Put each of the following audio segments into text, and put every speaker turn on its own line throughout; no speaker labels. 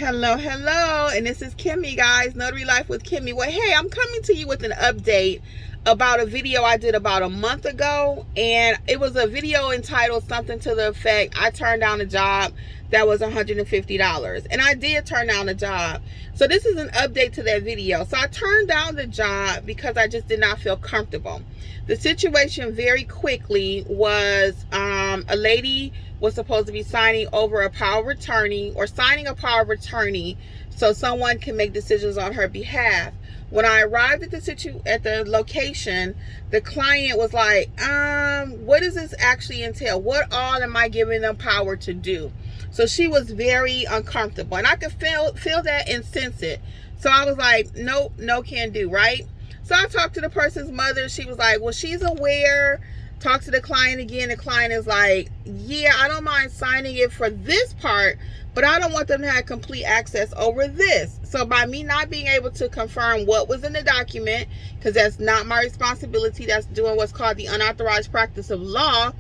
Hello, and this is Kimmi, guys. Notary Life with Kimmi. Well, hey, I'm coming to you with an update about a video I did about a month ago, and it was a video entitled something to the effect, I turned down a job that was $150, and I did turn down the job. So this is an update to that video. So I turned down the job because I just did not feel comfortable. The situation very quickly was a lady was supposed to be signing over a power of attorney, or signing a power of attorney so someone can make decisions on her behalf. When I arrived at the location, the client was like, what does this actually entail? What all am I giving them power to do? So she was very uncomfortable, and I could feel that and sense it. So I was like, nope, no can do, right? So I talked to the person's mother. She was like, well, she's aware. Talk to the client again. The client is like, yeah, I don't mind signing it for this part, but I don't want them to have complete access over this. So by me not being able to confirm what was in the document, because that's not my responsibility, that's doing what's called the unauthorized practice of law,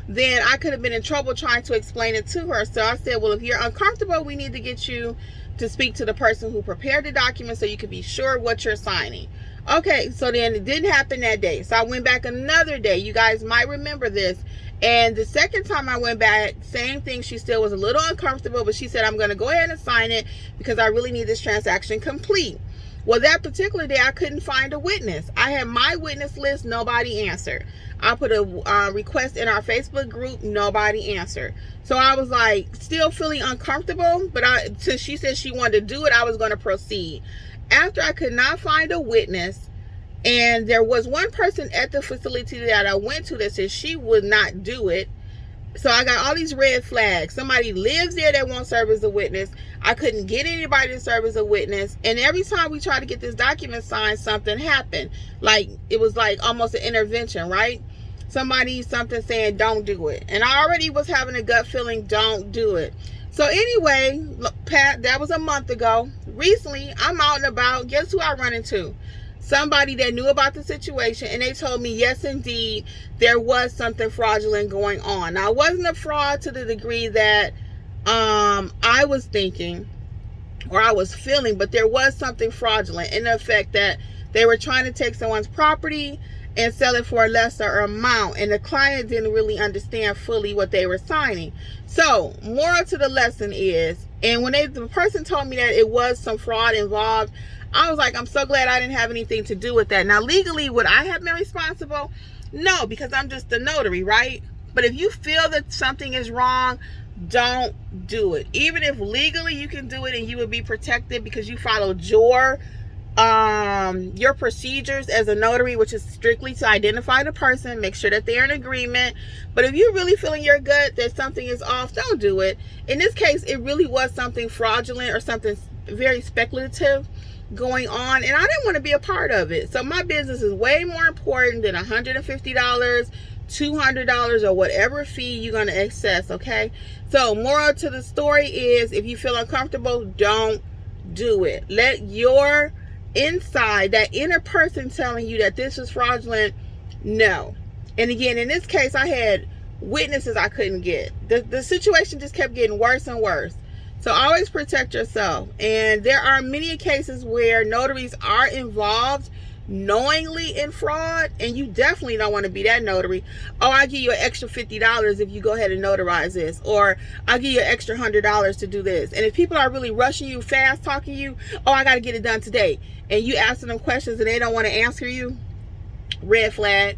then I could have been in trouble trying to explain it to her. So I said, well, if you're uncomfortable, we need to get you to speak to the person who prepared the document so you can be sure what you're signing. Okay, so then it didn't happen that day. So I went back another day. You guys might remember this. And the second time I went back, same thing. She still was a little uncomfortable, but she said, I'm going to go ahead and sign it because I really need this transaction complete. Well, that particular day, I couldn't find a witness. I had my witness list. Nobody answered. I put a request in our Facebook group. Nobody answered. So I was like still feeling uncomfortable, but since she said she wanted to do it, I was going to proceed. After I could not find a witness, and there was one person at the facility that I went to that said she would not do it. So I got all these red flags. Somebody lives there that won't serve as a witness. I couldn't get anybody to serve as a witness. And every time we tried to get this document signed, something happened. Like, it was like almost an intervention, right? Something saying, don't do it. And I already was having a gut feeling, don't do it. So anyway, Pat, that was a month ago. Recently, I'm out and about. Guess who I run into? Somebody that knew about the situation, and they told me, yes, indeed, there was something fraudulent going on. Now, it wasn't a fraud to the degree that I was thinking or I was feeling, but there was something fraudulent in the effect that they were trying to take someone's property and sell it for a lesser amount, and the client didn't really understand fully what they were signing. So, moral to the lesson is, and when the person told me that it was some fraud involved, I was like, I'm so glad I didn't have anything to do with that. Now, legally, would I have been responsible? No, because I'm just a notary, right? But if you feel that something is wrong, don't do it. Even if legally you can do it and you would be protected because you followed your procedures as a notary, which is strictly to identify the person, make sure that they're in agreement. But if you're really feeling your gut that something is off, don't do it. In this case, it really was something fraudulent or something very speculative going on, and I didn't want to be a part of it. So my business is way more important than $150, $200, or whatever fee you're going to access. Okay, so moral to the story is, if you feel uncomfortable, don't do it. Let your inside, that inner person telling you that this is fraudulent, no. And again, in this case, I had witnesses I couldn't get. The situation just kept getting worse and worse. So always protect yourself. And there are many cases where notaries are involved knowingly in fraud, and you definitely don't want to be that notary. Oh, I'll give you an extra $50 if you go ahead and notarize this, or I'll give you an extra $100 to do this. And if people are really rushing you, fast talking you, oh, I got to get it done today, and you asking them questions and they don't want to answer you, red flag.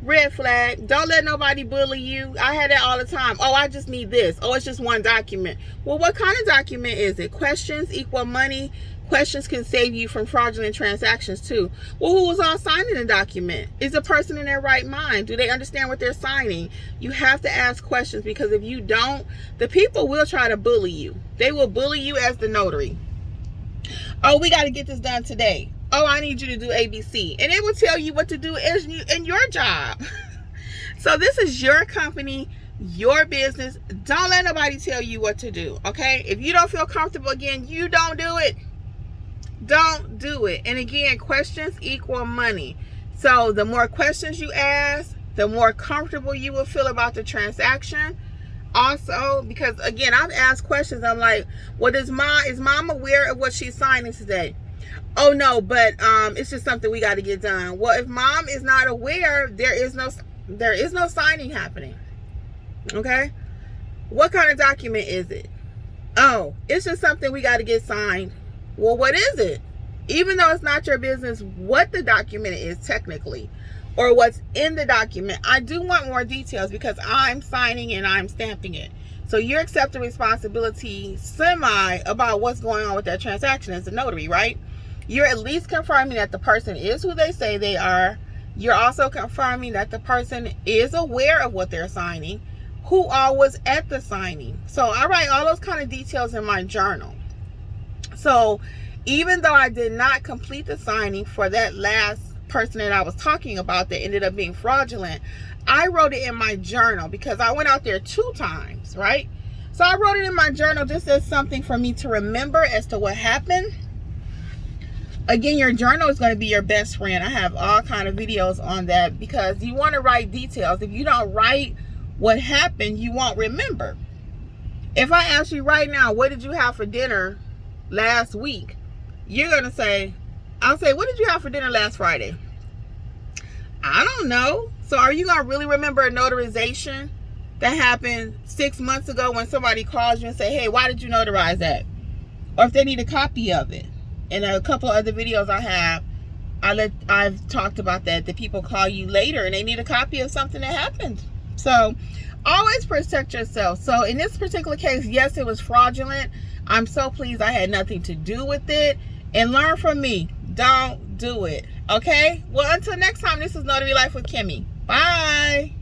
Red flag. Don't let nobody bully you. I had that all the time. Oh, I just need this. Oh, it's just one document. Well, what kind of document is it? Questions equal money. Questions can save you from fraudulent transactions too. Well, who was all signing the document? Is a person in their right mind? Do they understand what they're signing? You have to ask questions, because if you don't, the people will try to bully you. They will bully you as the notary. Oh, we got to get this done today. Oh, I need you to do ABC. And it will tell you what to do in your job. So this is your company, your business. Don't let nobody tell you what to do, okay? If you don't feel comfortable, again, you don't do it. Don't do it. And again, questions equal money. So the more questions you ask, the more comfortable you will feel about the transaction. also, because again, I've asked questions. I'm like, well, is mom aware of what she's signing today? Oh no, but it's just something we got to get done. Well, if mom is not aware, there is no signing happening. Okay, what kind of document is it? Oh, it's just something we got to get signed. Well, what is it? Even though it's not your business what the document is technically, or what's in the document, I do want more details because I'm signing and I'm stamping it. So you're accepting responsibility semi about what's going on with that transaction as a notary, right? You're at least confirming that the person is who they say they are. You're also confirming that the person is aware of what they're signing, who all was at the signing. So I write all those kind of details in my journal. So even though I did not complete the signing for that last person that I was talking about that ended up being fraudulent, I wrote it in my journal because I went out there 2 times, right? So I wrote it in my journal just as something for me to remember as to what happened. Again, your journal is going to be your best friend. I have all kind of videos on that because you want to write details. If you don't write what happened, you won't remember. If I ask you right now, what did you have for dinner last week? You're going to say, I'll say, what did you have for dinner last Friday? I don't know. So are you going to really remember a notarization that happened 6 months ago when somebody calls you and say, hey, why did you notarize that? Or if they need a copy of it. In a couple of other videos I have, I've talked about that people call you later and they need a copy of something that happened. So always protect yourself. So in this particular case, yes, it was fraudulent. I'm so pleased I had nothing to do with it. And learn from me. Don't do it. Okay? Well, until next time, this is Notary Life with Kimmi. Bye.